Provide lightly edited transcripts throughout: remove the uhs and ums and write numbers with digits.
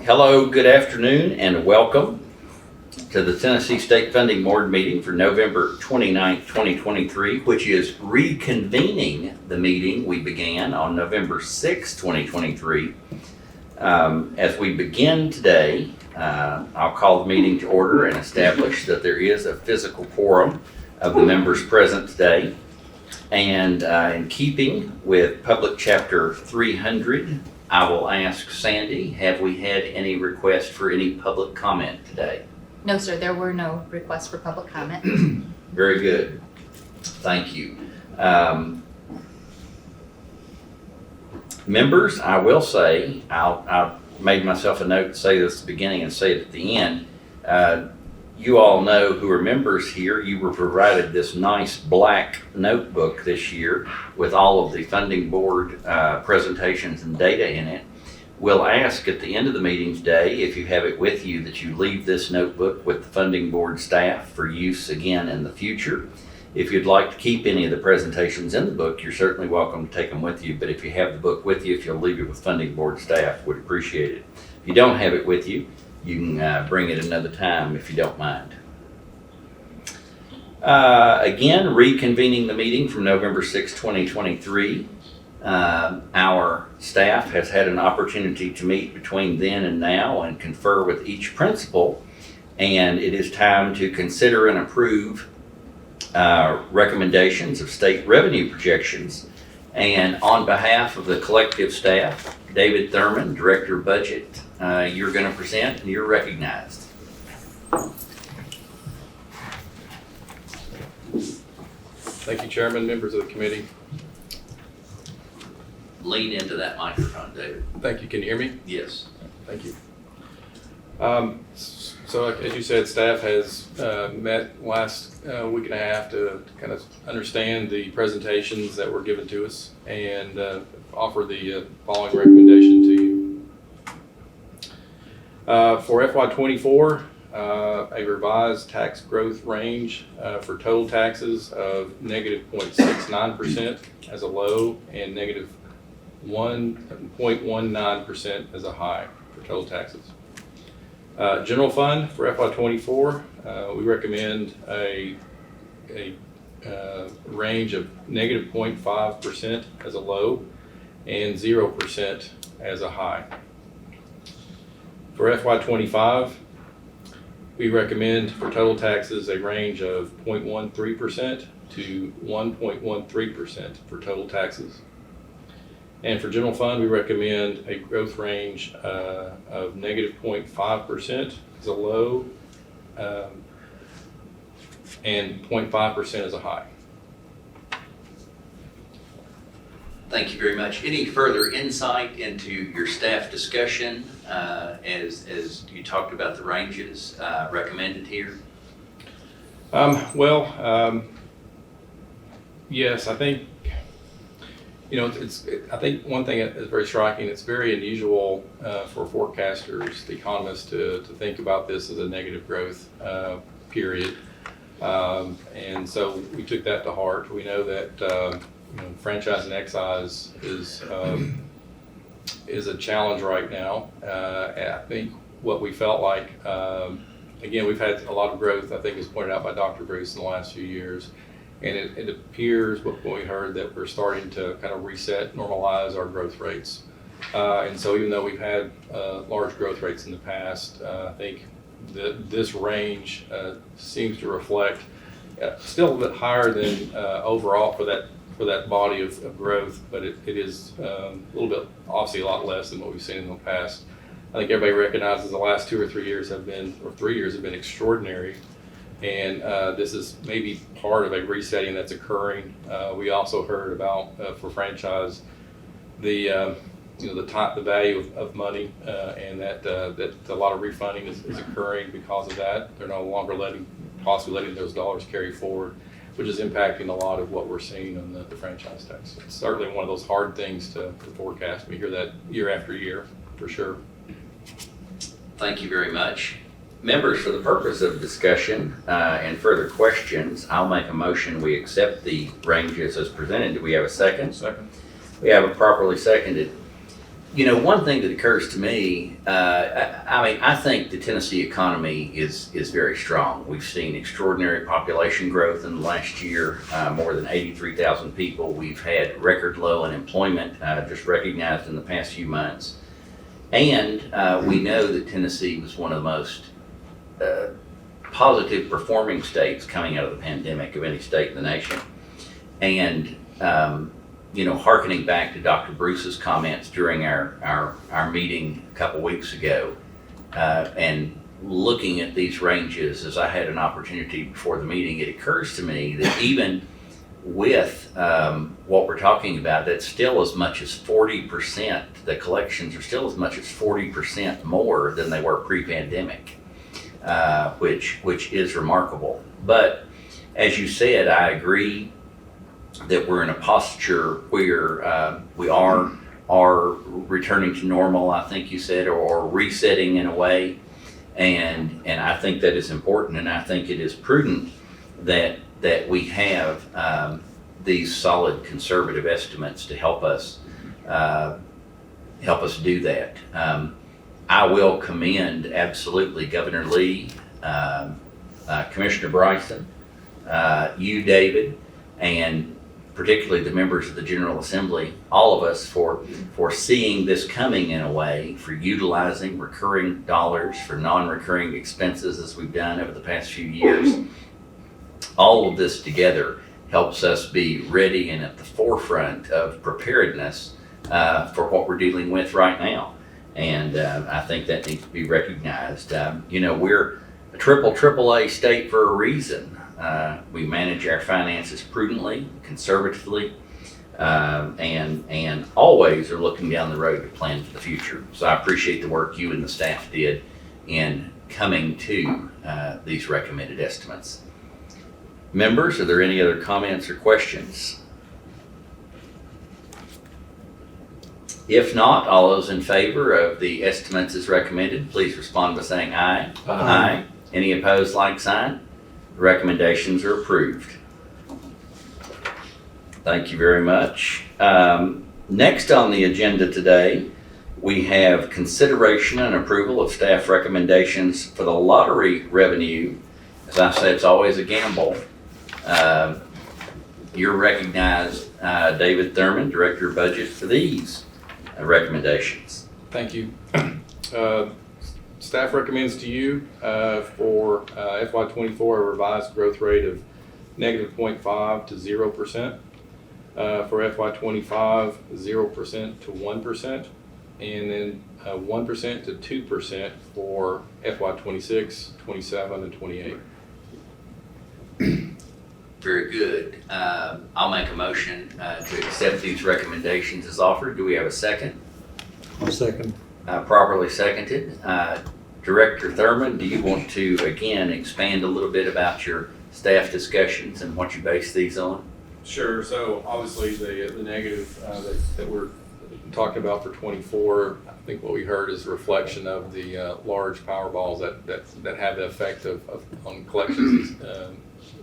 Hello, good afternoon, and welcome to the Tennessee State Funding Board meeting for November 29th, 2023, which is reconvening the meeting we began on November 6th, 2023. As we begin today, I'll call the meeting to order and establish that there is a physical quorum of the members present today. And in keeping with Public Chapter 300, I will ask Sandy, have we had any requests for any public comment today? No, sir, there were no requests for public comment. Very good. Thank you. Members, I will say, I made myself a note to say this at the beginning and say it at the end. You all know who are members here, you were provided this nice black notebook this year with all of the funding board presentations and data in it. We'll ask at the end of the meeting today, if you have it with you, that you leave this notebook with the funding board staff for use again in the future. If you'd like to keep any of the presentations in the book, you're certainly welcome to take them with you. But if you have the book with you, if you'll leave it with funding board staff, would appreciate it. If you don't have it with you, you can bring it another time if you don't mind. Again, reconvening the meeting from November 6, 2023. Our staff has had an opportunity to meet between then and now and confer with each principal, and it is time to consider and approve recommendations of state revenue projections. And on behalf of the collective staff, David Thurman, Director of Budget, you're going to present and you're recognized. Thank you, Chairman, members of the committee. Lean into that microphone, David. Thank you. Can you hear me? Yes. Thank you. So as you said, staff has met last week and a half to kind of understand the presentations that were given to us and offer the following recommendation to you. For FY24, a revised tax growth range for total taxes of negative 0.69% as a low and negative 1.19% as a high for total taxes. General fund for FY24, we recommend a range of negative 0.5% as a low and 0% as a high. For FY25, we recommend for total taxes a range of 0.13% to 1.13% for total taxes. And for general fund, we recommend a growth range of negative 0.5% as a low and 0.5% as a high. Thank you very much. Any further insight into your staff discussion as you talked about the ranges recommended here? Yes, I think, you know, I think one thing that is very striking, it's very unusual for forecasters, the economists, to think about this as a negative growth period. And so we took that to heart. We know that franchise and excise is a challenge right now. I think what we felt like, again, we've had a lot of growth, I think, as pointed out by Dr. Bruce in the last few years. And it appears, what we heard, that we're starting to kind of reset, normalize our growth rates. And so even though we've had large growth rates in the past, I think this range seems to reflect still a bit higher than overall for that body of growth, but it is a little bit, obviously a lot less than what we've seen in the past. I think everybody recognizes the last 2 or 3 years have been extraordinary. And this is maybe part of a resetting that's occurring. We also heard about for franchise the value of money and that a lot of refunding is occurring because of that. They're no longer possibly letting those dollars carry forward, which is impacting a lot of what we're seeing on the franchise tax. It's certainly one of those hard things to forecast. We hear that year after year, for sure. Thank you very much. Members, for the purpose of discussion and further questions, I'll make a motion we accept the ranges as presented. Do we have a second? Second. We have a properly seconded. one thing that occurs to me, I think the Tennessee economy is very strong. We've seen extraordinary population growth in the last year, more than 83,000 people. We've had record low unemployment, just recognized in the past few months. And we know that Tennessee was one of the most positive performing states coming out of the pandemic of any state in the nation. And hearkening back to Dr. Bruce's comments during our meeting a couple weeks ago, and looking at these ranges as I had an opportunity before the meeting, it occurs to me that even with what we're talking about, that's still as much as 40%, the collections are still as much as 40% more than they were pre-pandemic, which is remarkable. But as you said, I agree that we're in a posture where we are returning to normal, I think you said, or resetting in a way. And I think that is important, and I think it is prudent that we have these solid conservative estimates to help us do that. I will commend absolutely Governor Lee, Commissioner Bryson, you, David, and particularly the members of the General Assembly, all of us for seeing this coming in a way, for utilizing recurring dollars for non-recurring expenses as we've done over the past few years. All of this together helps us be ready and at the forefront of preparedness for what we're dealing with right now. And I think that needs to be recognized. We're a triple A state for a reason. We manage our finances prudently, conservatively, and always are looking down the road to plan for the future. So I appreciate the work you and the staff did in coming to these recommended estimates. Members, are there any other comments or questions? If not, all those in favor of the estimates as recommended, please respond by saying aye. Aye. Any opposed, like sign? Recommendations are approved. Thank you very much. Next on the agenda today, we have consideration and approval of staff recommendations for the lottery revenue. As I said, it's always a gamble. You're recognized, David Thurman, Director of Budget, for these recommendations. Thank you. Staff recommends to you for FY24 a revised growth rate of -0.5% to 0%. For FY25, 0% to 1%, and then 1% to 2% for FY26, 27, and 28. Very good. I'll make a motion to accept these recommendations as offered. Do we have a second? I'll second. Properly seconded. Director Thurman, do you want to again expand a little bit about your staff discussions and what you base these on? Sure. So obviously the negative that we're talking about for 24, I think what we heard is a reflection of the large Powerballs that have the effect on collections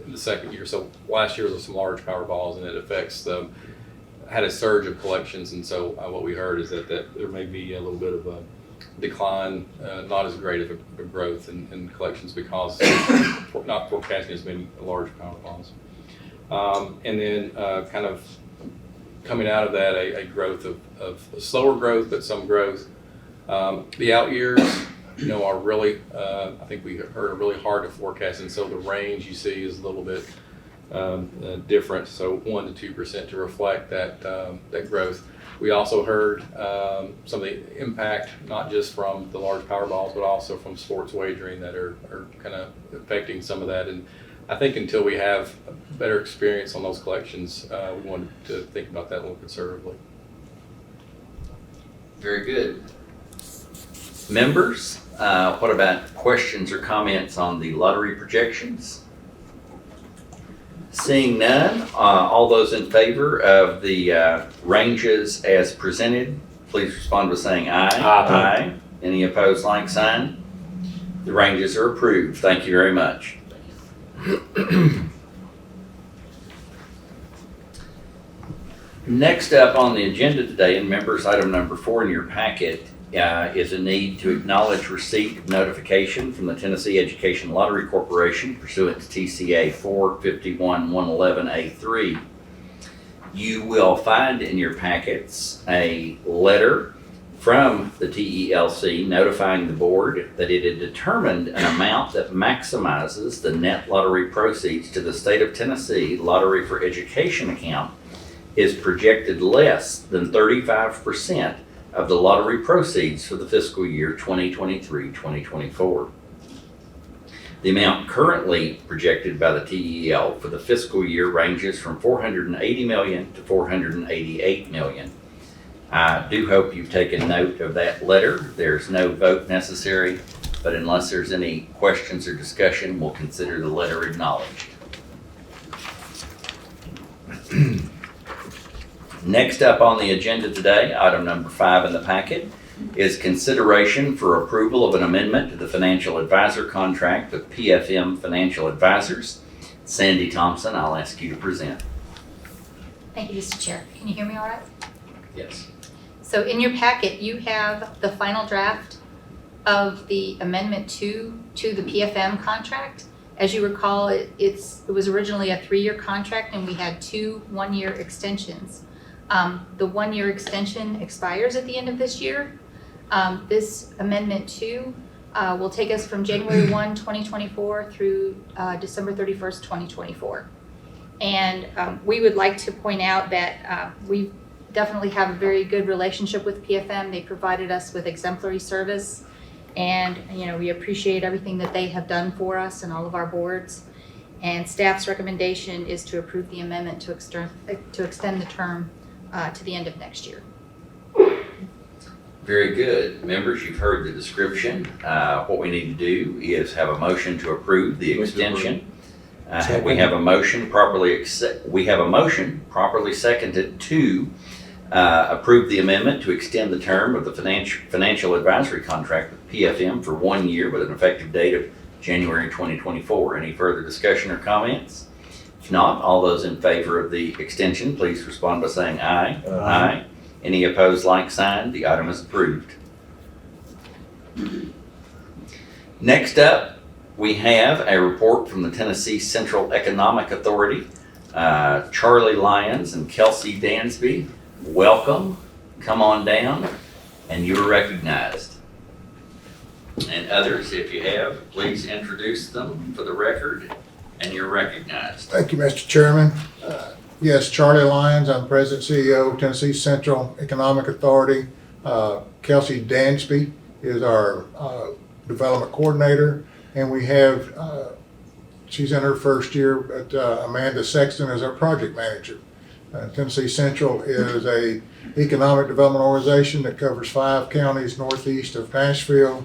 in the second year. So last year there was some large Powerballs, and it affects had a surge of collections, and so what we heard is that there may be a little bit of a decline, not as great of a growth in collections because not forecasting as many large Powerballs. And then kind of coming out of that, a growth of a slower growth, but some growth. The out years, are really, I think we heard, are really hard to forecast, and so the range you see is a little bit different. So 1% to 2% to reflect that growth. We also heard some of the impact, not just from the large Powerballs, but also from sports wagering that are kind of affecting some of that. And I think until we have a better experience on those collections, we want to think about that a little conservatively. Very good. Members, what about questions or comments on the lottery projections? Seeing none, all those in favor of the ranges as presented, please respond by saying aye. Aye. Any opposed, like sign? The ranges are approved. Thank you very much. Next up on the agenda today, and members, item number 4 in your packet is a need to acknowledge receipt of notification from the Tennessee Education Lottery Corporation pursuant to TCA 451-111A3. You will find in your packets a letter from the TELC notifying the board that it had determined an amount that maximizes the net lottery proceeds to the state of Tennessee Lottery for Education account is projected less than 35% of the lottery proceeds for the fiscal year 2023-2024. The amount currently projected by the TEL for the fiscal year ranges from $480 million to $488 million. I do hope you've taken note of that letter. There's no vote necessary, but unless there's any questions or discussion, we'll consider the letter acknowledged. Next up on the agenda today, item number 5 in the packet, is consideration for approval of an amendment to the financial advisor contract with PFM Financial Advisors. Sandy Thompson, I'll ask you to present. Thank you, Mr. Chair. Can you hear me all right? Yes. So in your packet, you have the final draft of the amendment to the PFM contract. As you recall, it was originally a 3-year contract and we had 2 one-year extensions. The 1-year extension expires at the end of this year. This amendment 2 will take us from January 1, 2024 through December 31st, 2024. And we would like to point out that we definitely have a very good relationship with PFM. They provided us with exemplary service, and we appreciate everything that they have done for us and all of our boards. And staff's recommendation is to approve the amendment to extend the term to the end of next year. Very good. Members, you've heard the description. What we need to do is have a motion to approve the extension. We have a motion properly seconded to approve the amendment to extend the term of the financial advisory contract with PFM for 1 year with an effective date of January 2024. Any further discussion or comments? If not, all those in favor of the extension, please respond by saying aye. Aye. Any opposed, like sign. The item is approved. Next up, we have a report from the Tennessee Central Economic Authority. Charlie Lyons and Kelsey Dansby, welcome. Come on down, and you are recognized. And others, if you have, please introduce them for the record, and you're recognized. Thank you, Mr. Chairman. Yes, Charlie Lyons, I'm President CEO of Tennessee Central Economic Authority. Kelsey Dansby is our development coordinator, and we have, she's in her first year, but Amanda Sexton is our project manager. Tennessee Central is a economic development organization that covers 5 counties northeast of Nashville.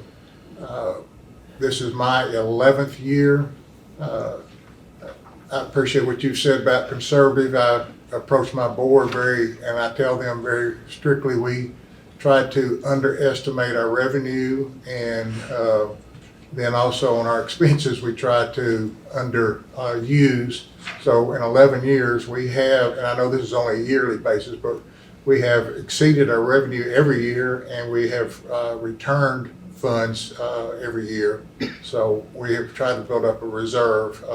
This is my 11th year. I appreciate what you've said about conservative. I approach my board and I tell them very strictly, we try to underestimate our revenue, and then also on our expenses, we try to underuse. So in 11 years, we have, and I know this is only a yearly basis, but we have exceeded our revenue every year, and we have returned funds every year. So we have tried to build up a reserve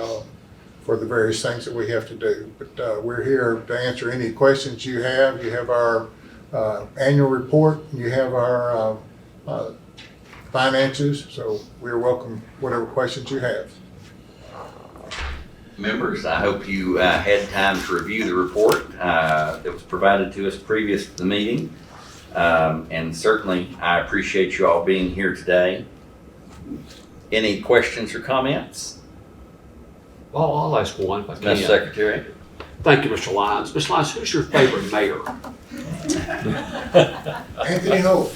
for the various things that we have to do. But we're here to answer any questions you have. You have our annual report, you have our finances, so we're welcome whatever questions you have. Members, I hope you had time to review the report that was provided to us previous to the meeting. And certainly I appreciate you all being here today. Any questions or comments? Well, I'll ask one if I can. Ms. Secretary. Thank you, Mr. Lyons. Mr. Lyons, who's your favorite mayor? Anthony Hope.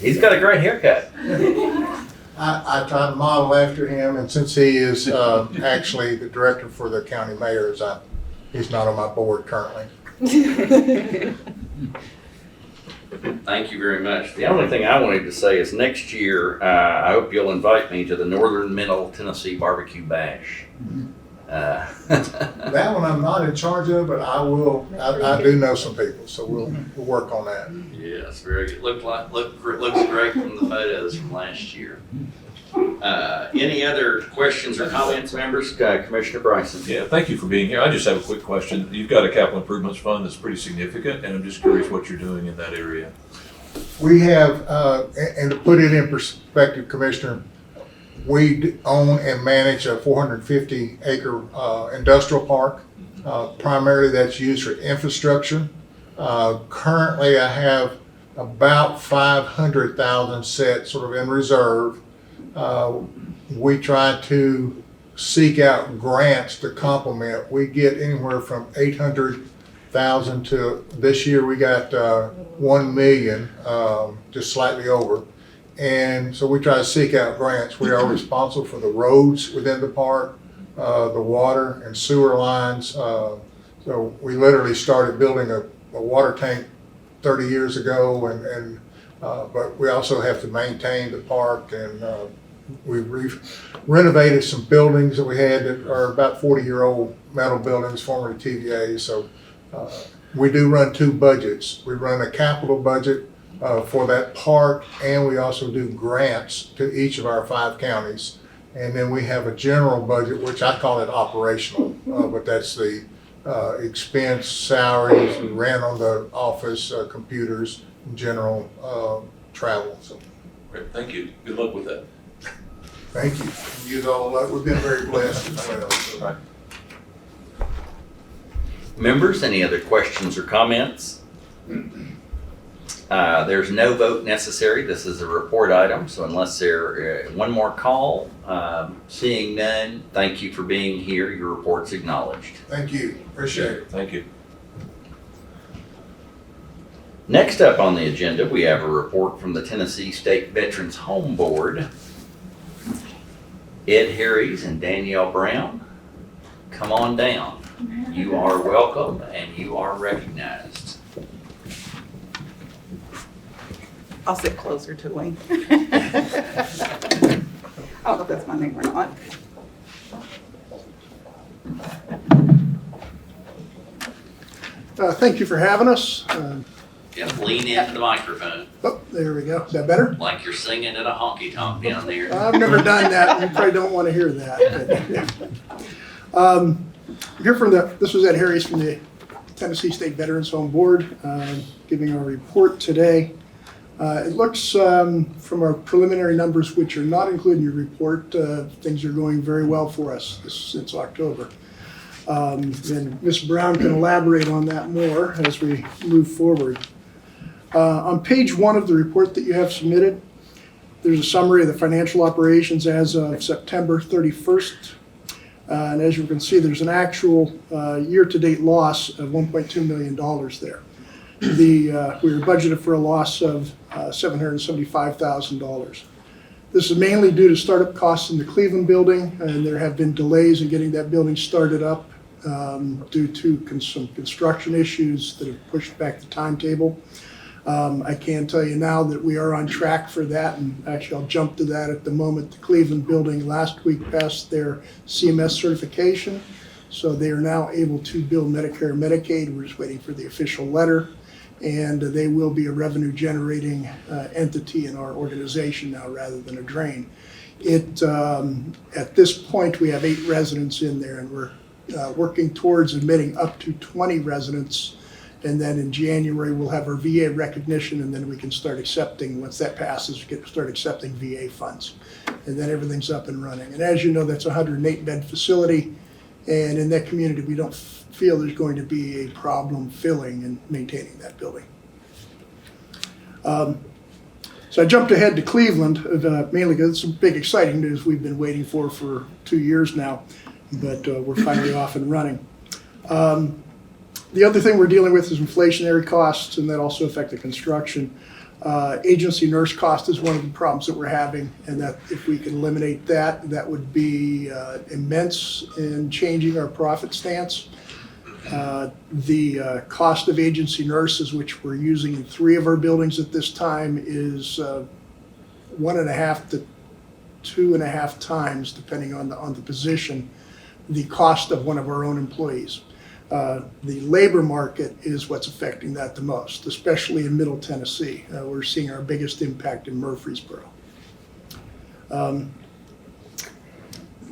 He's got a great haircut. I try to model after him, and since he is actually the director for the county mayors, he's not on my board currently. Thank you very much. The only thing I wanted to say is next year, I hope you'll invite me to the Northern Middle Tennessee Barbecue Bash. That one I'm not in charge of, but I do know some people, so we'll work on that. Yes, very good. Looks great from the photos from last year. Any other questions or comments, members? Commissioner Bryson? Yeah, thank you for being here. I just have a quick question. You've got a capital improvements fund that's pretty significant, and I'm just curious what you're doing in that area. We have, and to put it in perspective, Commissioner, we own and manage a 450 acre industrial park. Primarily that's used for infrastructure. Currently I have about 500,000 set sort of in reserve. We try to seek out grants to complement. We get anywhere from 800,000 to this year we got 1 million, just slightly over. And so we try to seek out grants. We are responsible for the roads within the park, the water and sewer lines. So we literally started building a water tank 30 years ago, but we also have to maintain the park, and we've renovated some buildings that we had that are about 40-year-old metal buildings, formerly TVA. So we do run two budgets. We run a capital budget for that park, and we also do grants to each of our 5 counties. And then we have a general budget, which I call it operational, but that's the expense, salaries, rent on the office, computers, general travel. So Great, thank you. Good luck with that. thank you. You all, we've been very blessed as well. So. Right. Members, any other questions or comments? There's no vote necessary. This is a report item, so unless there one more call, seeing none, thank you for being here. Your report's acknowledged. Thank you. Appreciate it. Thank you. Next up on the agenda, we have a report from the Tennessee State Veterans Home Board. Ed Harries and Danielle Brown, come on down. You are welcome and you are recognized. I'll sit closer to Wayne. I don't know if that's my name or not. Thank you for having us. Yeah, lean into the microphone Oh, there we go. Is that better? like you're singing at a honky tonk down there. I've never done that. You probably don't want to hear that. I'm here from this was Ed Harris from the Tennessee State Veterans Home Board, giving our report today. It looks from our preliminary numbers, which are not included in your report, things are going very well for us since October. And Ms. Brown can elaborate on that more as we move forward. On page 1 of the report that you have submitted, there's a summary of the financial operations as of September 31st. And as you can see, there's an actual year-to-date loss of $1.2 million there. We were budgeted for a loss of $775,000. This is mainly due to startup costs in the Cleveland building, and there have been delays in getting that building started up due to some construction issues that have pushed back the timetable. I can tell you now that we are on track for that, and actually I'll jump to that at the moment. The Cleveland building last week passed their CMS certification, so they are now able to bill Medicare and Medicaid. We're just waiting for the official letter, and they will be a revenue generating entity in our organization now rather than a drain. At this point, we have 8 residents in there, and we're working towards admitting up to 20 residents. And then in January, we'll have our VA recognition, and then we can start accepting, once that passes, start accepting VA funds. And then everything's up and running. And as you know, that's a 108-bed facility. And in that community, we don't feel there's going to be a problem filling and maintaining that building. So I jumped ahead to Cleveland, mainly because it's some big exciting news we've been waiting for 2 years now. But we're finally off and running. The other thing we're dealing with is inflationary costs, and that also affect the construction. Agency nurse cost is one of the problems that we're having, and that if we can eliminate that, that would be immense in changing our profit stance. The cost of agency nurses, which we're using in 3 of our buildings at this time, is 1.5 to 2.5 times, depending on the position, the cost of one of our own employees. The labor market is what's affecting that the most, especially in Middle Tennessee. We're seeing our biggest impact in Murfreesboro.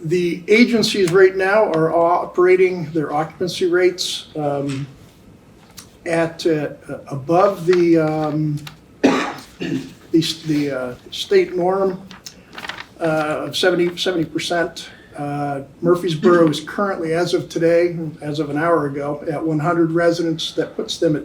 The agencies right now are operating their occupancy rates at above the state norm of 70%. Murfreesboro is currently, as of today, as of an hour ago, at 100 residents. That puts them at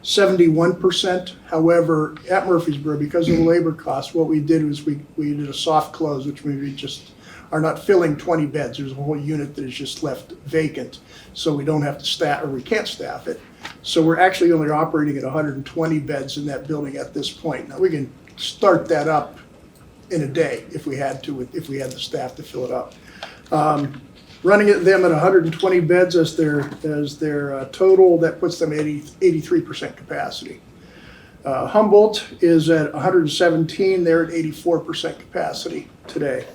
71%. However, at Murfreesboro, because of the labor costs, what we did was we did a soft close, which means we just are not filling 20 beds. There's a whole unit that is just left vacant, so we don't have to staff, or we can't staff it. So we're actually only operating at 120 beds in that building at this point. Now, we can start that up in a day if we had to, if we had the staff to fill it up. Running at them at 120 beds as their total, that puts them at 83% capacity. Humboldt is at 117, they're at 84% capacity today.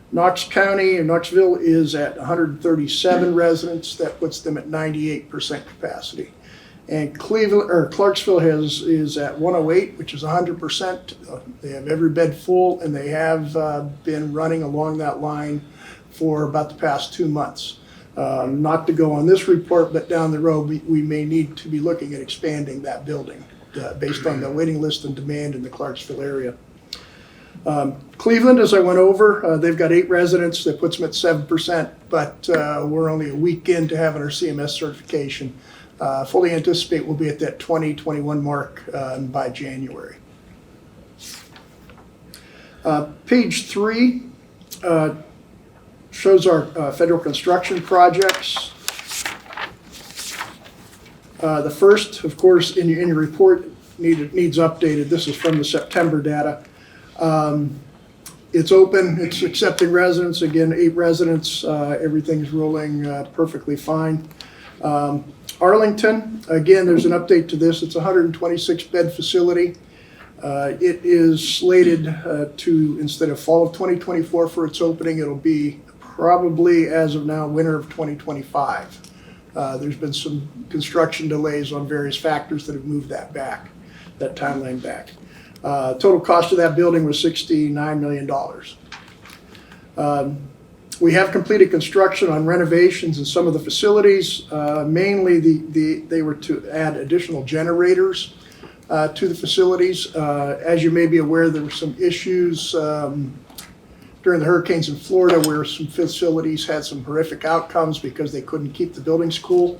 Knox County and Knoxville is at 137 residents, that puts them at 98% capacity. And Clarksville is at 108, which is 100%. They have every bed full, and they have been running along that line for about the past 2 months. Not to go on this report, but down the road, we may need to be looking at expanding that building based on the waiting list and demand in the Clarksville area. Cleveland, as I went over, they've got 8 residents. That puts them at 7%, but we're only a week into having our CMS certification. Fully anticipate we'll be at that 2021 mark by January. Page 3 shows our federal construction projects. The first, of course, in your report needs updated. This is from the September data. It's open, it's accepting residents. Again, 8 residents, everything's rolling perfectly fine. Arlington, again, there's an update to this. It's a 126 bed facility. It is slated to, instead of fall of 2024 for its opening, it'll be probably, as of now, winter of 2025. There's been some construction delays on various factors that have moved that back, that timeline back. Total cost of that building was $69 million. We have completed construction on renovations in some of the facilities. Mainly they were to add additional generators to the facilities. As you may be aware, there were some issues during the hurricanes in Florida where some facilities had some horrific outcomes because they couldn't keep the buildings cool.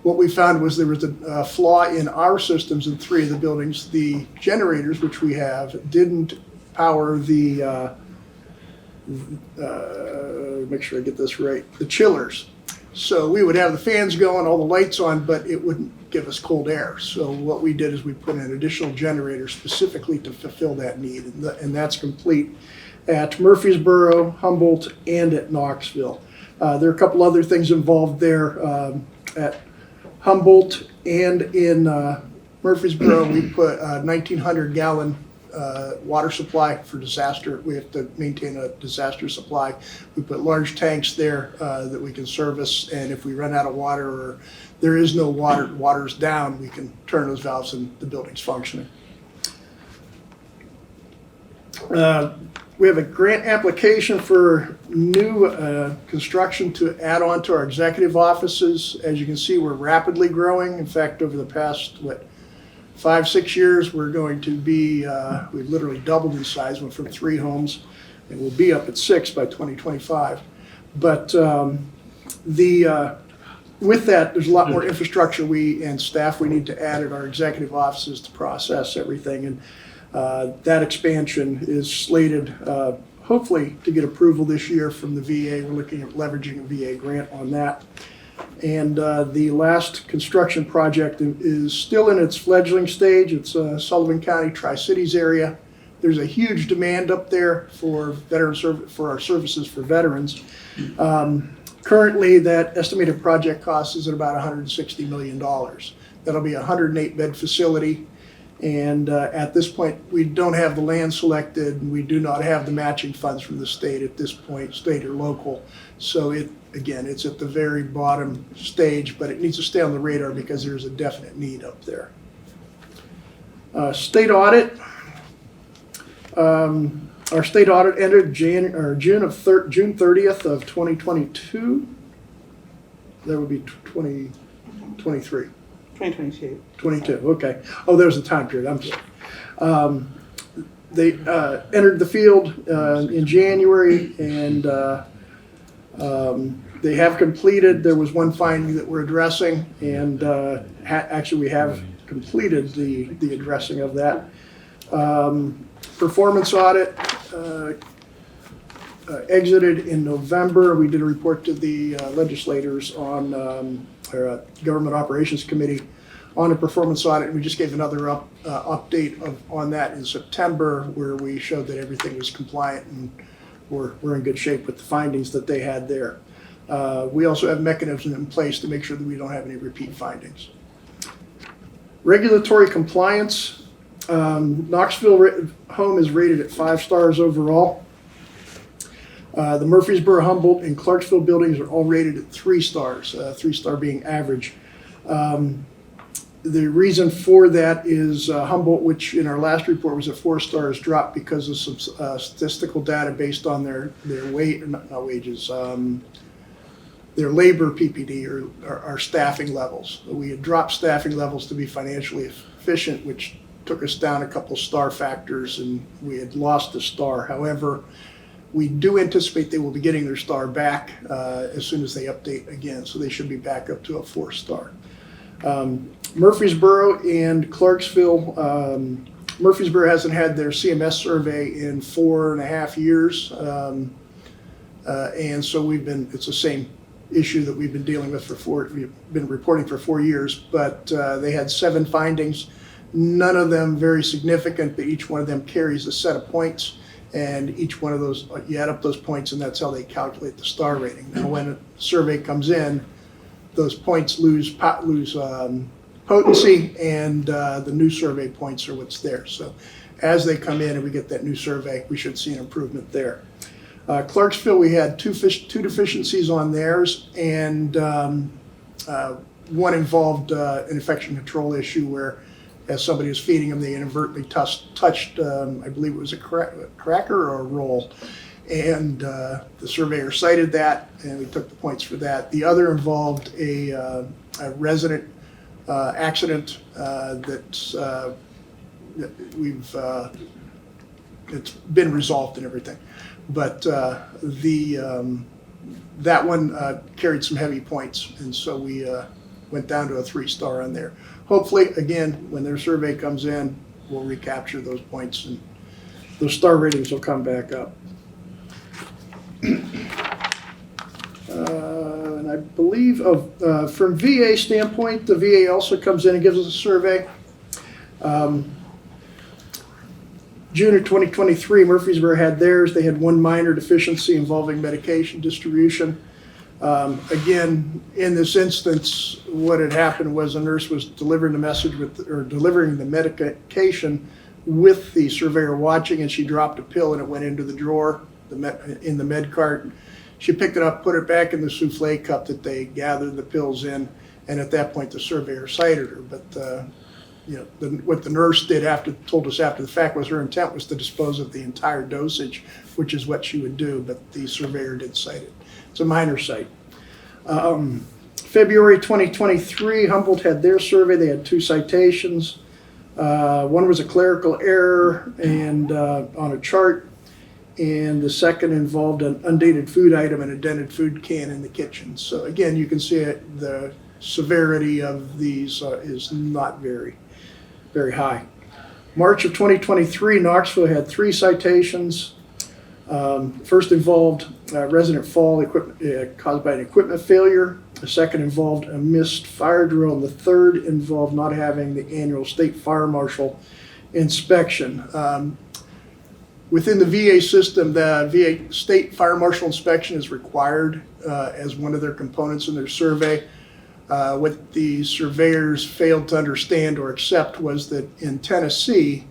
What we found was there was a flaw in our systems in 3 of the buildings. The generators, which we have, didn't power the make sure I get this right, the chillers. So we would have the fans going, all the lights on, but it wouldn't give us cold air. So what we did is we put in additional generators specifically to fulfill that need, and that's complete at Murfreesboro, Humboldt, and at Knoxville. There are a couple other things involved there. At Humboldt and in Murfreesboro, we put a 1,900 gallon water supply for disaster. We have to maintain a disaster supply. We put large tanks there that we can service, and if we run out of water or there is no water, water's down, we can turn those valves and the building's functioning. We have a grant application for new construction to add on to our executive offices. As you can see, we're rapidly growing. In fact, over the past, 5-6 years, we're going to be, we've literally doubled in size, went from 3 homes, and we'll be up at 6 by 2025. But with that, there's a lot more infrastructure and staff we need to add at our executive offices to process everything. And that expansion is slated, hopefully, to get approval this year from the VA. We're looking at leveraging a VA grant on that. And the last construction project is still in its fledgling stage. It's Sullivan County, Tri-Cities area. There's a huge demand up there for for our services for veterans. Currently, that estimated project cost is at about $160 million. That'll be a 108-bed facility. And at this point, we don't have the land selected, and we do not have the matching funds from the state at this point, state or local. So again, it's at the very bottom stage, but it needs to stay on the radar because there's a definite need up there. State audit. Our state audit ended June 30th of 2022. That would be 2023. 2022. 22, okay. Oh, there's a time period, I'm sorry. They entered the field in January, and they have completed. There was one finding that we're addressing, and actually we have completed the addressing of that. Performance audit exited in November. We did a report to the legislators on our Government Operations Committee on a performance audit, and we just gave another update on that in September, where we showed that everything was compliant and we're in good shape with the findings that they had there. We also have mechanisms in place to make sure that we don't have any repeat findings. Regulatory compliance. Knoxville home is rated at 5 stars overall. The Murfreesboro, Humboldt, and Clarksville buildings are all rated at 3 stars, 3-star being average. The reason for that is Humboldt, which in our last report was at 4 stars, dropped because of some statistical data based on their not wages, their labor PPD or our staffing levels. We had dropped staffing levels to be financially efficient, which took us down a couple star factors, and we had lost a star. However, we do anticipate they will be getting their star back as soon as they update again, so they should be back up to a 4-star. Murfreesboro and Clarksville, Murfreesboro hasn't had their CMS survey in 4.5 years, and so it's the same issue that we've been dealing with we've been reporting for 4 years, but they had 7 findings, none of them very significant, but each one of them carries a set of points, and each one of those, you add up those points, and that's how they calculate the star rating. Now, when a survey comes in, those points lose potency, and the new survey points are what's there. So as they come in and we get that new survey, we should see an improvement there. Clarksville, we had two deficiencies on theirs, and one involved an infection control issue where, as somebody was feeding them, they inadvertently touched I believe it was a cracker or a roll. And the surveyor cited that, and we took the points for that. The other involved a resident accident that it's been resolved and everything. But that one carried some heavy points, and so we went down to a 3-star on there. Hopefully, again, when their survey comes in, we'll recapture those points and those star ratings will come back up. And I believe from VA standpoint, the VA also comes in and gives us a survey. June of 2023, Murfreesboro had theirs. They had one minor deficiency involving medication distribution. Again, in this instance, what had happened was a nurse was delivering the medication with the surveyor watching, and she dropped a pill and it went into the drawer in the med cart. She picked it up, put it back in the souffle cup that they gathered the pills in, and at that point the surveyor cited her. But what the nurse told us after the fact was her intent was to dispose of the entire dosage, which is what she would do, but the surveyor did cite it. It's a minor cite. February 2023, Humboldt had their survey. They had 2 citations. One was a clerical error and on a chart, and the second involved an undated food item and a dented food can in the kitchen. So again, you can see the severity of these is not very, very high. March of 2023, Knoxville had 3 citations. First involved resident fall caused by an equipment failure. The second involved a missed fire drill, and the third involved not having the annual state fire marshal inspection. Within the VA system, the VA state fire marshal inspection is required as one of their components in their survey. What the surveyors failed to understand or accept was that in Tennessee,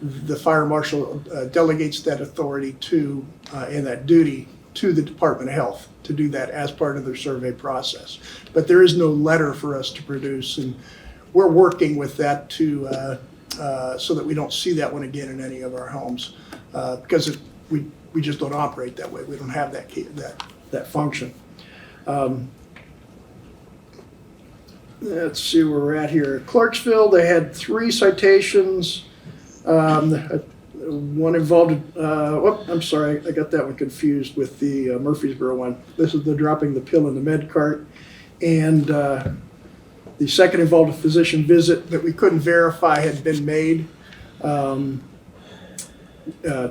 the fire marshal delegates that authority and that duty to the Department of Health. to do that as part of their survey process. But there is no letter for us to produce, and we're working with that to, so that we don't see that one again in any of our homes. Because we just don't operate that way. We don't have that function. Let's see where we're at here. Clarksville, they had 3 citations. One involved, I'm sorry, I got that one confused with the Murfreesboro one. This is the dropping the pill in the med cart. And the second involved a physician visit that we couldn't verify had been made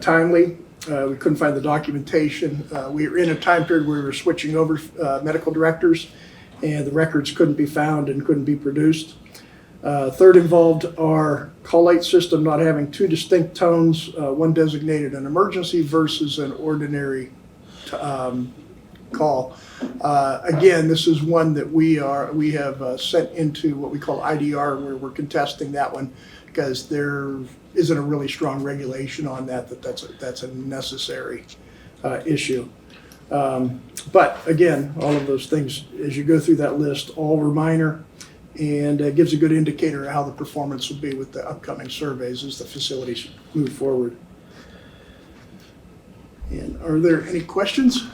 timely. We couldn't find the documentation. We were in a time period where we were switching over medical directors, and the records couldn't be found and couldn't be produced. Third involved our call light system not having 2 distinct tones, one designated an emergency versus an ordinary call. Again, this is one that we have sent into what we call IDR, where we're contesting that one because there isn't a really strong regulation on that's a necessary issue. But again, all of those things, as you go through that list, all were minor, and it gives a good indicator of how the performance will be with the upcoming surveys as the facilities move forward. And are there any questions?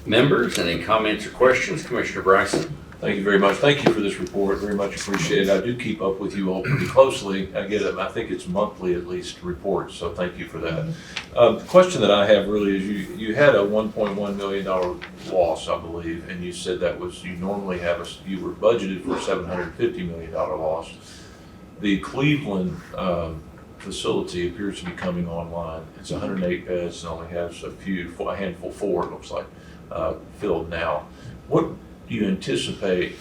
Members, any comments or questions? Commissioner Bryson? Thank you very much. Thank you for this report. Very much appreciated. I do keep up with you all pretty closely. I get it. I think it's monthly at least reports, so thank you for that. The question that I have really is you had a $1.1 million loss, I believe, and you said that was, you normally have you were budgeted for a $750 million loss. The Cleveland facility appears to be coming online. It's 108 beds and only has a handful, 4 it looks like, filled now. What do you anticipate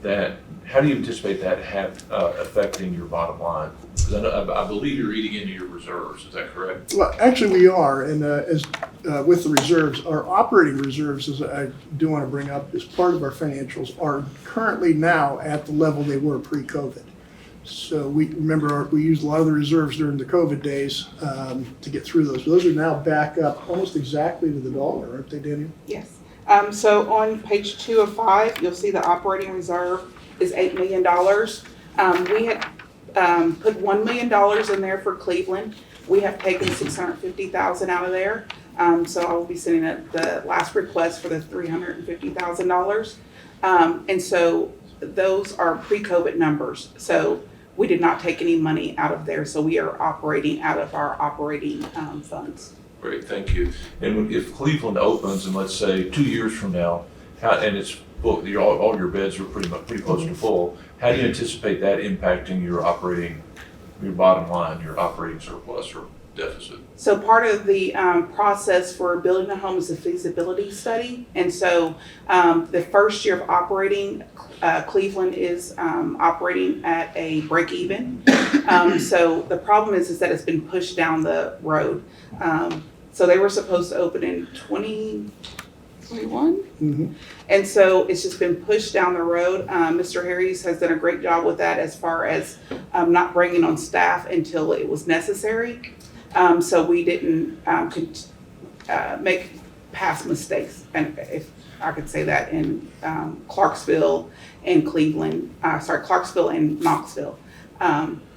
that, how do you anticipate that affecting your bottom line? Because I believe you're eating into your reserves, is that correct? Well, actually we are, and with the reserves, our operating reserves, as I do want to bring up, as part of our financials, are currently now at the level they were pre-COVID. So we used a lot of the reserves during the COVID days to get through those. Those are now back up almost exactly to the dollar, aren't they, Daniel? Yes. So on page 2 of 5, you'll see the operating reserve is $8 million. We had put $1 million in there for Cleveland. We have taken $650,000 out of there. So I will be sending the last request for the $350,000. And so those are pre-COVID numbers. So we did not take any money out of there. So we are operating out of our operating funds. Great, thank you. And if Cleveland opens, and let's say 2 years from now, and it's booked, all your beds are pretty close to full, how do you anticipate that impacting your bottom line, your operating surplus or deficit? So part of the process for building a home is a feasibility study. And so the first year of operating, Cleveland is operating at a break even. So the problem is that it's been pushed down the road. So they were supposed to open in 2021. Mm-hmm. And so it's just been pushed down the road. Mr. Harries has done a great job with that as far as not bringing on staff until it was necessary. So we didn't make past mistakes, and if I could say that, in Clarksville and Clarksville and Knoxville.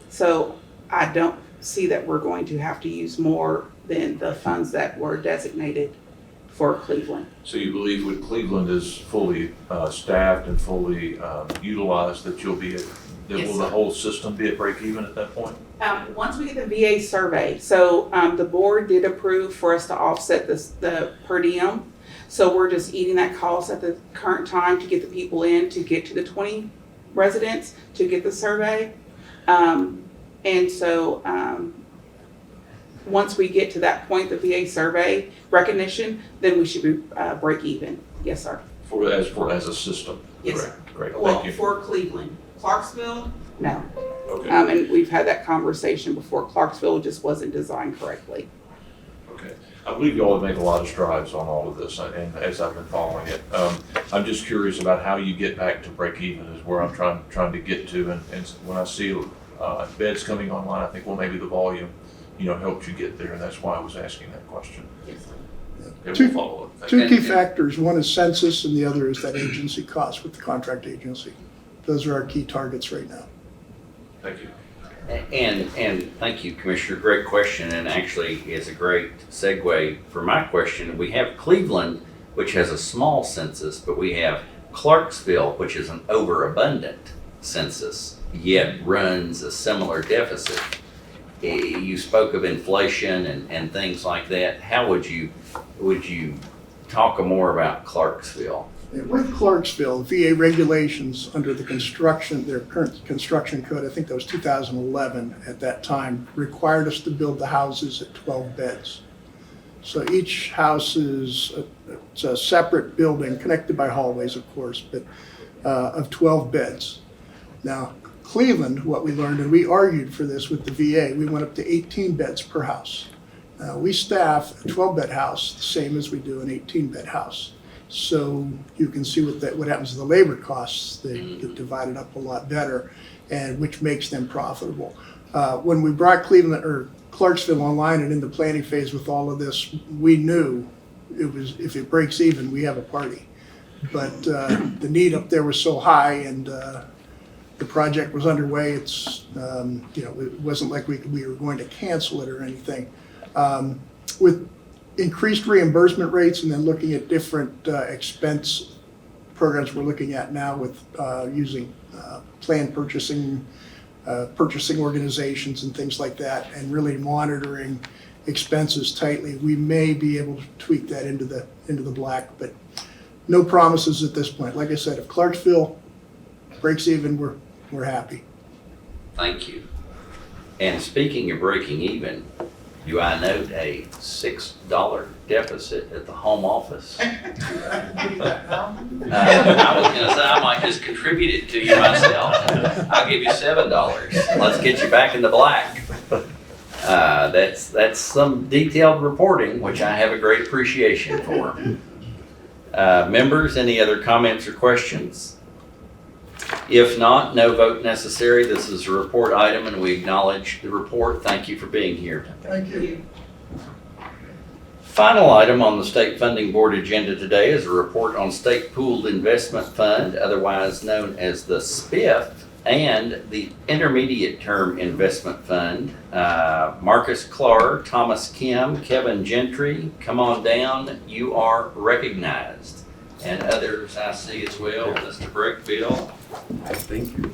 So I don't see that we're going to have to use more than the funds that were designated for Cleveland. So you believe when Cleveland is fully staffed and fully utilized, that will the whole system be at break even at that point? Once we get the VA survey, so the board did approve for us to offset the per diem. So we're just eating that cost at the current time to get the people in, to get to the 20 residents, to get the survey. And so once we get to that point, the VA survey recognition, then we should be break even. Yes, sir. As a system? Yes, Correct. Great, Well, thank you. for Cleveland. Clarksville, no. Okay, And we've had that conversation before. Clarksville just wasn't designed correctly. okay. I believe you all have made a lot of strides on all of this, and as I've been following it. I'm just curious about how you get back to break even is where I'm trying to get to, and when I see beds coming online, I think, well, maybe the volume, helps you get there, and that's why I was asking that question. Yes. And Two- we'll follow up. Thank Two you. key factors. One is census and the other is that agency cost with the contract agency. Those are our key targets right now. Thank you. And thank you, Commissioner. Great question, and actually is a great segue for my question. We have Cleveland, which has a small census, but we have Clarksville, which is an overabundant census, yet runs a similar deficit. You spoke of inflation and things like that. How would you talk more about Clarksville? With Clarksville, VA regulations under the construction, their current construction code, I think that was 2011 at that time, required us to build the houses at 12 beds. So each house it's a separate building, connected by hallways, of course, but of 12 beds. Now, Cleveland, what we learned, and we argued for this with the VA, we went up to 18 beds per house. Now, we staff a 12-bed house the same as we do an 18-bed house. So you can see what happens to the labor costs. They get divided up a lot better, and which makes them profitable. When we brought Cleveland or Clarksville online and in the planning phase with all of this, we knew if it breaks even, we have a party. But the need up there was so high, and the project was underway. It's it wasn't like we were going to cancel it or anything. With increased reimbursement rates and then looking at different expense programs we're looking at now with using planned purchasing organizations and things like that, and really monitoring expenses tightly, we may be able to tweak that into the black, but no promises at this point. Like I said, if Clarksville breaks even, we're happy. Thank you. And speaking of breaking even, do I note a $6 deficit at the home office? I was gonna say, I might just contribute it to you myself. I'll give you $7. Let's get you back in the black. That's some detailed reporting, which I have a great appreciation for. Members, any other comments or questions? If not, no vote necessary. This is a report item and we acknowledge the report. Thank you for being here. Thank you. Final item on the State Funding Board agenda today is a report on State Pooled Investment Fund, otherwise known as the SPIF, and the Intermediate Term Investment Fund. Marcus Clark, Thomas Kim, Kevin Gentry, come on down. You are recognized. And others I see as well, Mr. Brickville. Thank you.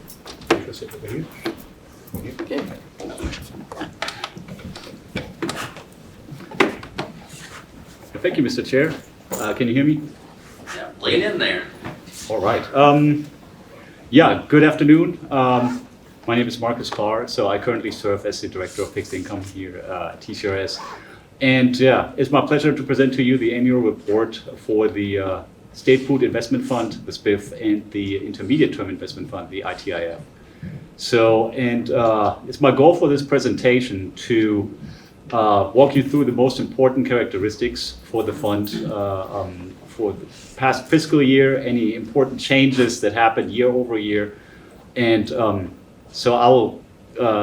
Thank you, Mr. Chair. Can you hear me? Yeah, lean in there. All right. Good afternoon. My name is Marcus Clark. So I currently serve as the Director of Fixed Income here at TCRS. And it's my pleasure to present to you the annual report for the State Pooled Investment Fund, the SPIF, and the Intermediate Term Investment Fund, the ITIF. So, it's my goal for this presentation to walk you through the most important characteristics for the fund for the past fiscal year, any important changes that happened year over year. And so I will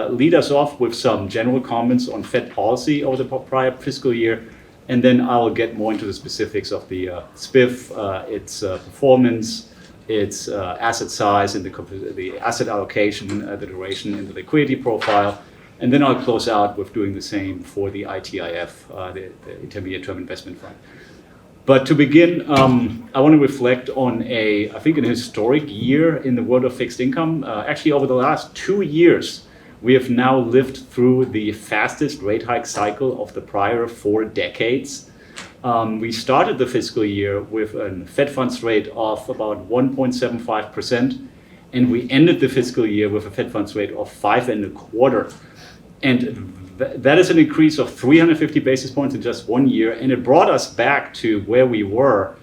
lead us off with some general comments on Fed policy over the prior fiscal year. And then I will get more into the specifics of the SPIF, its performance, its asset size, and the asset allocation, the duration, and the liquidity profile. And then I'll close out with doing the same for the ITIF, the Intermediate Term Investment Fund. But to begin, I want to reflect on I think an historic year in the world of fixed income. Actually, over the last 2 years, we have now lived through the fastest rate hike cycle of the prior 4 decades. We started the fiscal year with a Fed funds rate of about 1.75%, and we ended the fiscal year with a Fed funds rate of 5.25%. And that is an increase of 350 basis points in just 1 year, and it brought us back to where we were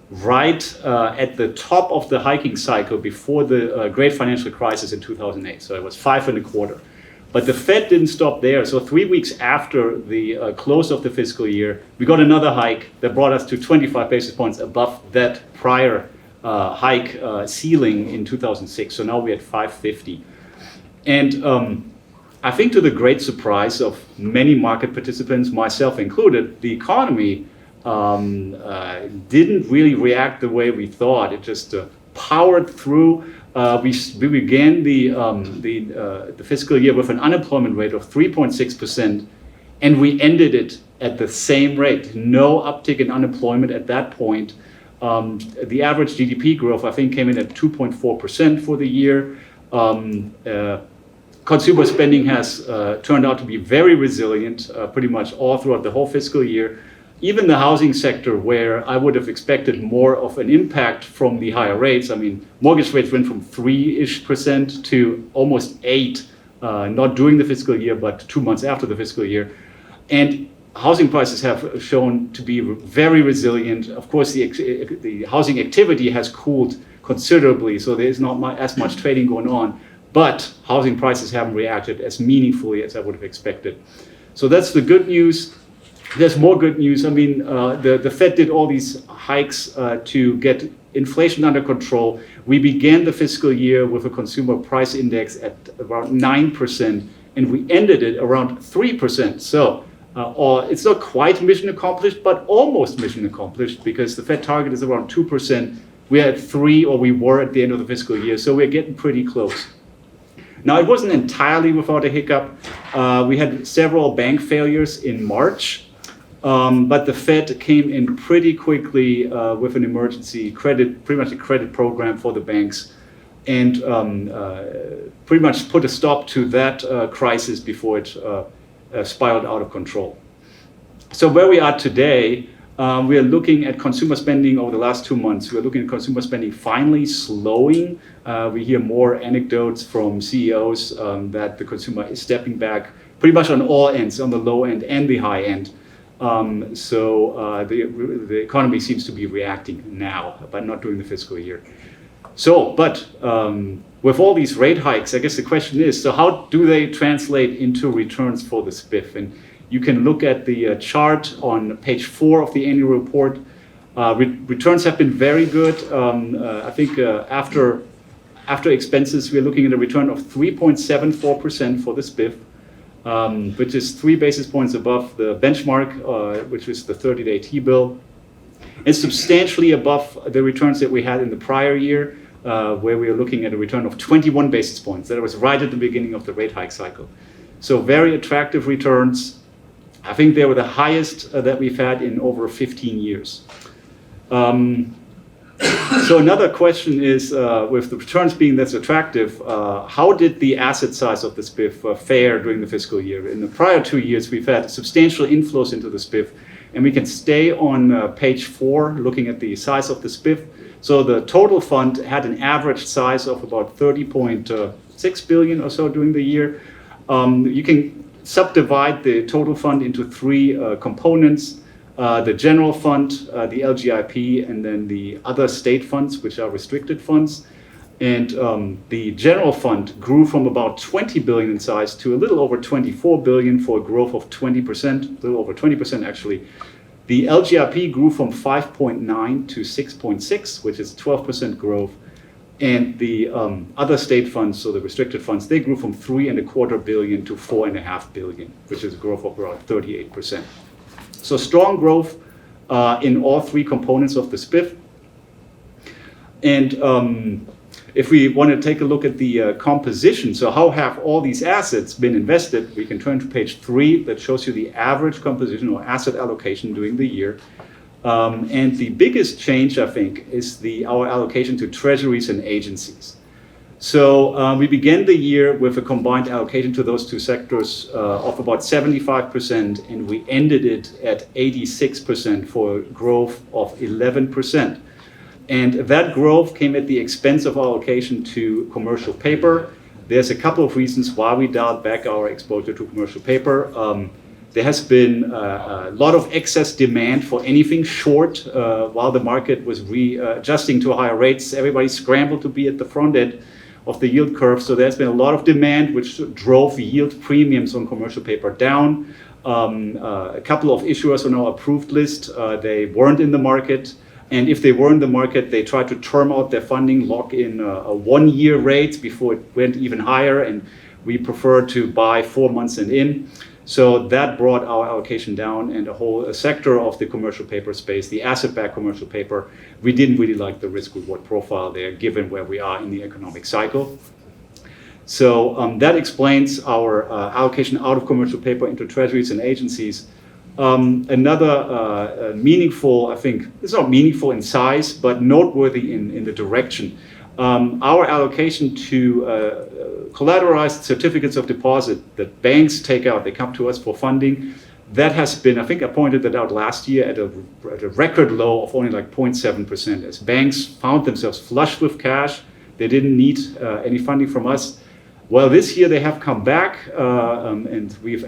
right at the top of the hiking cycle before the great financial crisis in 2008. So it was 5.25%. But the Fed didn't stop there. So 3 weeks after the close of the fiscal year, we got another hike that brought us to 25 basis points above that prior hike ceiling in 2006. So now we're at 5.50. And I think to the great surprise of many market participants, myself included, the economy didn't really react the way we thought. It just powered through. We began the fiscal year with an unemployment rate of 3.6%, and we ended it at the same rate. No uptick in unemployment at that point. The average GDP growth, I think, came in at 2.4% for the year. Consumer spending has turned out to be very resilient pretty much all throughout the whole fiscal year. Even the housing sector, where I would have expected more of an impact from the higher rates. I mean, mortgage rates went from 3-ish% to almost 8%, not during the fiscal year, but 2 months after the fiscal year. And housing prices have shown to be very resilient. Of course, the housing activity has cooled considerably, so there's not as much trading going on. But housing prices haven't reacted as meaningfully as I would have expected. So that's the good news. There's more good news. I mean, the Fed did all these hikes to get inflation under control. We began the fiscal year with a consumer price index at around 9%, and we ended it around 3%. So it's not quite mission accomplished, but almost mission accomplished, because the Fed target is around 2%. We're at 3%, or we were at the end of the fiscal year, so we're getting pretty close. Now, it wasn't entirely without a hiccup. We had several bank failures in March. But the Fed came in pretty quickly with an emergency credit, pretty much a credit program for the banks, and pretty much put a stop to that crisis before it spiraled out of control. So where we are today, we are looking at consumer spending over the last 2 months. We're looking at consumer spending finally slowing. We hear more anecdotes from CEOs that the consumer is stepping back pretty much on all ends, on the low end and the high end. So the economy seems to be reacting now, but not during the fiscal year. So, but with all these rate hikes, I guess the question is, so how do they translate into returns for the SPIF? And you can look at the chart on page 4 of the annual report. Returns have been very good. I think after expenses, we're looking at a return of 3.74% for the SPIF. Which is 3 basis points above the benchmark, which is the 30-day T-bill. It's substantially above the returns that we had in the prior year, where we were looking at a return of 21 basis points. That was right at the beginning of the rate hike cycle. So very attractive returns. I think they were the highest that we've had in over 15 years. So another question is, with the returns being this attractive, how did the asset size of the SPIF fare during the fiscal year? In the prior 2 years, we've had substantial inflows into the SPIF, and we can stay on page 4, looking at the size of the SPIF. So the total fund had an average size of about 30.6 billion or so during the year. You can subdivide the total fund into 3 components. The general fund, the LGIP, and then the other state funds, which are restricted funds. And the general fund grew from about 20 billion in size to a little over 24 billion for a growth of 20%, a little over 20% actually. The LGIP grew from 5.9 to 6.6, which is 12% growth. And the other state funds, so the restricted funds, they grew from 3.25 billion to 4.5 billion, which is a growth of around 38%. So strong growth in all 3 components of the SPIF. And if we want to take a look at the composition, so how have all these assets been invested, we can turn to page 3 that shows you the average composition or asset allocation during the year. And the biggest change, I think, is our allocation to treasuries and agencies. So we began the year with a combined allocation to those 2 sectors of about 75%, and we ended it at 86% for a growth of 11%. And that growth came at the expense of our allocation to commercial paper. There's a couple of reasons why we dialed back our exposure to commercial paper. There has been a lot of excess demand for anything short while the market was readjusting to higher rates. Everybody scrambled to be at the front end of the yield curve. So there's been a lot of demand, which drove yield premiums on commercial paper down. A couple of issuers on our approved list, they weren't in the market. And if they were in the market, they tried to term out their funding, lock in a 1-year rate before it went even higher. And We prefer to buy 4 months and in. So that brought our allocation down, and a whole sector of the commercial paper space, the asset-backed commercial paper, we didn't really like the risk-reward profile there, given where we are in the economic cycle. So that explains our allocation out of commercial paper into treasuries and agencies. Another meaningful, I think, it's not meaningful in size, but noteworthy in the direction. Our allocation to collateralized certificates of deposit that banks take out, they come to us for funding, that has been, I think I pointed that out last year, at a record low of only like 0.7%. As banks found themselves flush with cash, they didn't need any funding from us. Well, this year they have come back, and we've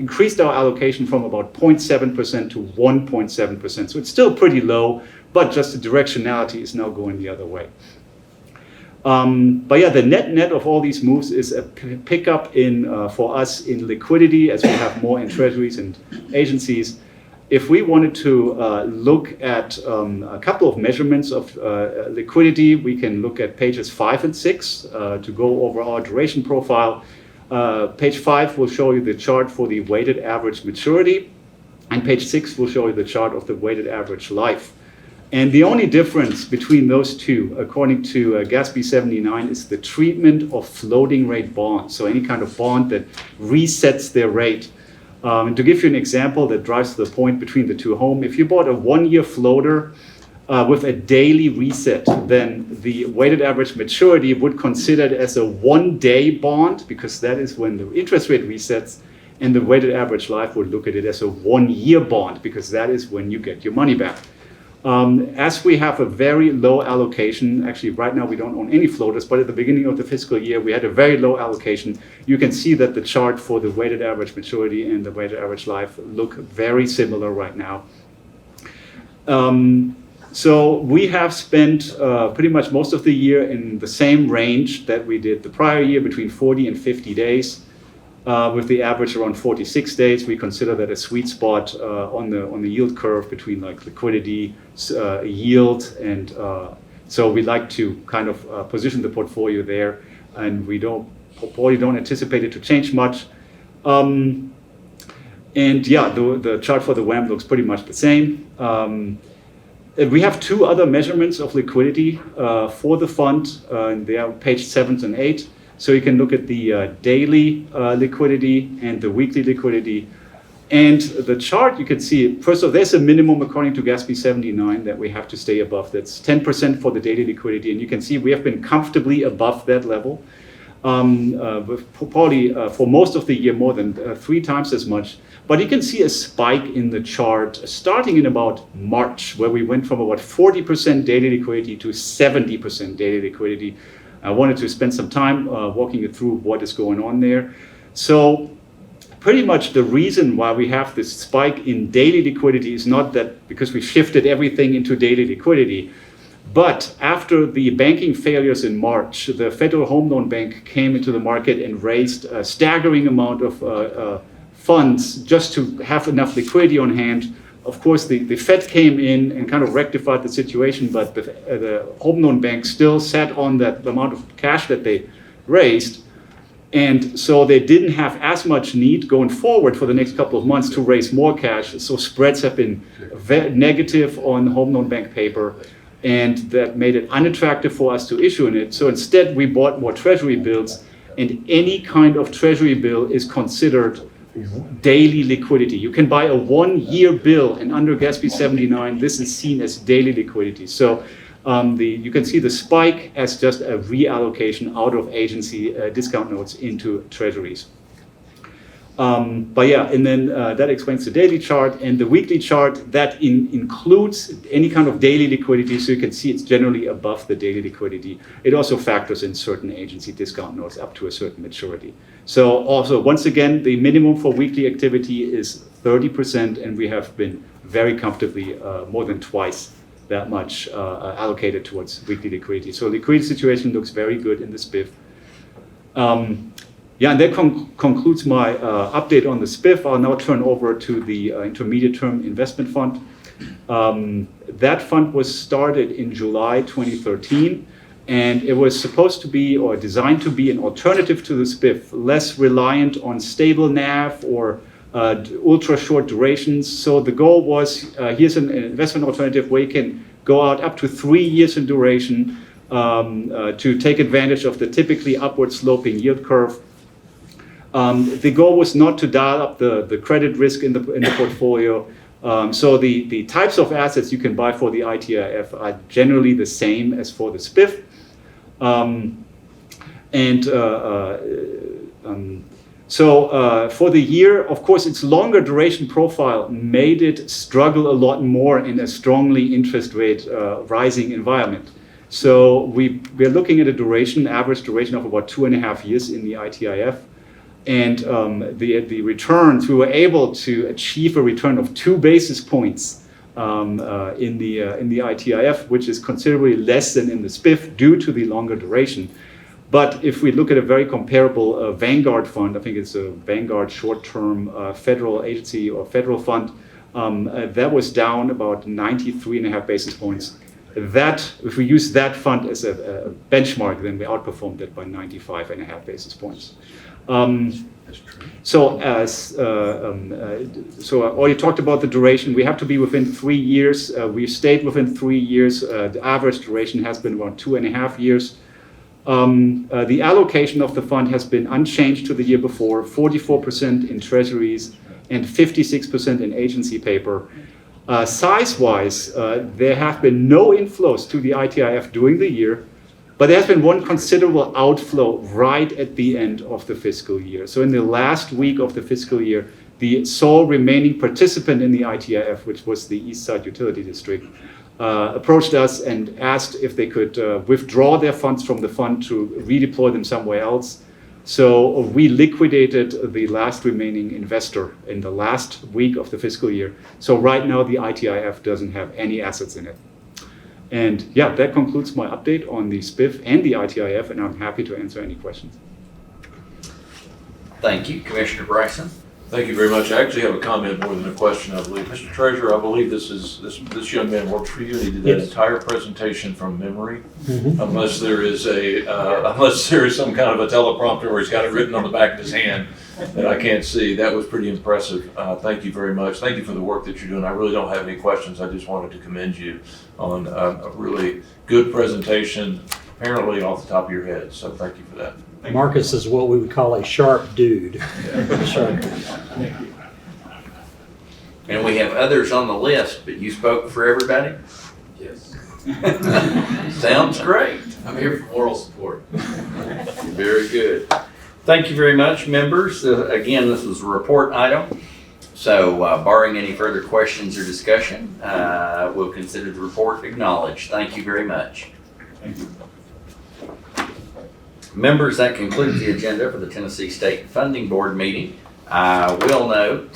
increased our allocation from about 0.7% to 1.7%. So it's still pretty low, but just the directionality is now going the other way. But yeah, the net of all these moves is a pickup in for us in liquidity, as we have more in treasuries and agencies. If we wanted to look at a couple of measurements of liquidity, we can look at pages 5 and 6 to go over our duration profile. Page 5 will show you the chart for the weighted average maturity, and page 6 will show you the chart of the weighted average life. And the only difference between those two, according to GASB 79, is the treatment of floating rate bonds. So any kind of bond that resets their rate. And to give you an example that drives the point between the two home, if you bought a 1-year floater with a daily reset, then the weighted average maturity would consider it as a 1-day bond, because that is when the interest rate resets, and the weighted average life would look at it as a 1-year bond, because that is when you get your money back. As we have a very low allocation, actually right now we don't own any floaters, but at the beginning of the fiscal year we had a very low allocation. You can see that the chart for the weighted average maturity and the weighted average life look very similar right now. So we have spent pretty much most of the year in the same range that we did the prior year, between 40 and 50 days. With the average around 46 days, we consider that a sweet spot on the yield curve between like liquidity, yield, and so we like to kind of position the portfolio there, and we probably don't anticipate it to change much. And yeah, the chart for the WAM looks pretty much the same. We have 2 other measurements of liquidity for the fund, and they are page 7 and 8. So you can look at the daily liquidity and the weekly liquidity. And the chart, you can see, first of all, there's a minimum according to GASB 79 that we have to stay above. That's 10% for the daily liquidity. And you can see we have been comfortably above that level. Probably for most of the year more than 3 times as much. But you can see a spike in the chart starting in about March, where we went from about 40% daily liquidity to 70% daily liquidity. I wanted to spend some time walking you through what is going on there. So pretty much the reason why we have this spike in daily liquidity is not that because we shifted everything into daily liquidity, but after the banking failures in March, the Federal Home Loan Bank came into the market and raised a staggering amount of funds just to have enough liquidity on hand. Of course, the Fed came in and kind of rectified the situation, but the Home Loan Bank still sat on that amount of cash that they raised. And so they didn't have as much need going forward for the next couple of months to raise more cash. So spreads have been negative on Home Loan Bank paper, and that made it unattractive for us to issue in it. So instead, we bought more treasury bills, and any kind of treasury bill is considered daily liquidity. You can buy a 1-year bill, and under GASB 79, this is seen as daily liquidity. So you can see the spike as just a reallocation out of agency discount notes into treasuries. But yeah, and then that explains the daily chart, and the weekly chart that includes any kind of daily liquidity. So you can see it's generally above the daily liquidity. It also factors in certain agency discount notes up to a certain maturity. So also, once again, the minimum for weekly activity is 30%, and we have been very comfortably more than twice that much allocated towards weekly liquidity. So liquidity situation looks very good in the SPIF. Yeah, and that concludes my update on the SPIF. I'll now turn over to the Intermediate Term Investment Fund. That fund was started in July 2013, And it was supposed to be, or designed to be, an alternative to the SPIF, less reliant on stable NAV or ultra short durations. So the goal was, here's an investment alternative where you can go out up to 3 years in duration to take advantage of the typically upward sloping yield curve. The goal was not to dial up the credit risk in the portfolio. So the types of assets you can buy for the ITIF are generally the same as for the SPIF. So for the year, of course, its longer duration profile made it struggle a lot more in a strongly interest rate rising environment. So we're looking at a duration, average duration of about 2.5 years in the ITIF. And the returns, we were able to achieve a return of 2 basis points in the ITIF, which is considerably less than in the SPIF due to the longer duration. But if we look at a very comparable Vanguard fund, I think it's a Vanguard short-term federal agency or federal fund, that was down about 93.5 basis points. That, if we use that fund as a benchmark, then we outperformed it by 95.5 basis points. So you talked about the duration. We have to be within 3 years. We've stayed within 3 years. The average duration has been around 2.5 years. The allocation of the fund has been unchanged to the year before, 44% in treasuries and 56% in agency paper. Size-wise, there have been no inflows to the ITIF during the year, but there has been one considerable outflow right at the end of the fiscal year. So in the last week of the fiscal year, the sole remaining participant in the ITIF, which was the East Side Utility District, approached us and asked if they could withdraw their funds from the fund to redeploy them somewhere else. So we liquidated the last remaining investor in the last week of the fiscal year. So right now the ITIF doesn't have any assets in it. And yeah, that concludes my update on the SPIF and the ITIF, and I'm happy to answer any questions. Thank you, Commissioner Bryson. Thank you very much. I actually have a comment more than a question, I believe. Mr. Treasurer, I believe this young man works for you, and he did that entire presentation from memory, unless there is some kind of a teleprompter where he's got it written on the back of his hand that I can't see. That was pretty impressive. Thank you very much. Thank you for the work that you're doing. I really don't have any questions. I just wanted to commend you on a really good presentation, apparently off the top of your head. So thank you for that. Marcus is what we would call a sharp dude. Sharp dude. And we have others on the list, but you spoke for everybody? Yes. Sounds great. I'm here for moral support. Very good. Thank you very much, members. Again, this was a report item. So barring any further questions or discussion, we'll consider the report acknowledged. Thank you very much. Thank you. Members, that concludes the agenda for the Tennessee State Funding Board meeting. I will note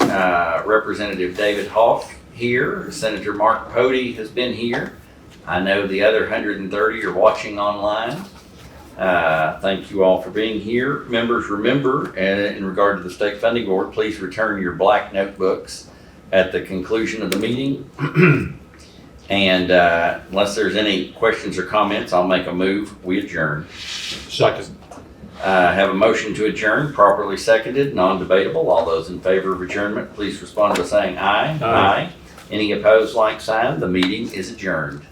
Representative David Hoff here, Senator Mark Pody has been here. I know the other 130 are watching online. Thank you all for being here. Members, remember, in regard to the State Funding Board, please return your black notebooks at the conclusion of the meeting. And unless there's any questions or comments, I'll make a move. We adjourn. Second. Have a motion to adjourn, properly seconded, non-debatable. All those in favor of adjournment, please respond by saying aye. Aye. Any opposed, like sign. The meeting is adjourned.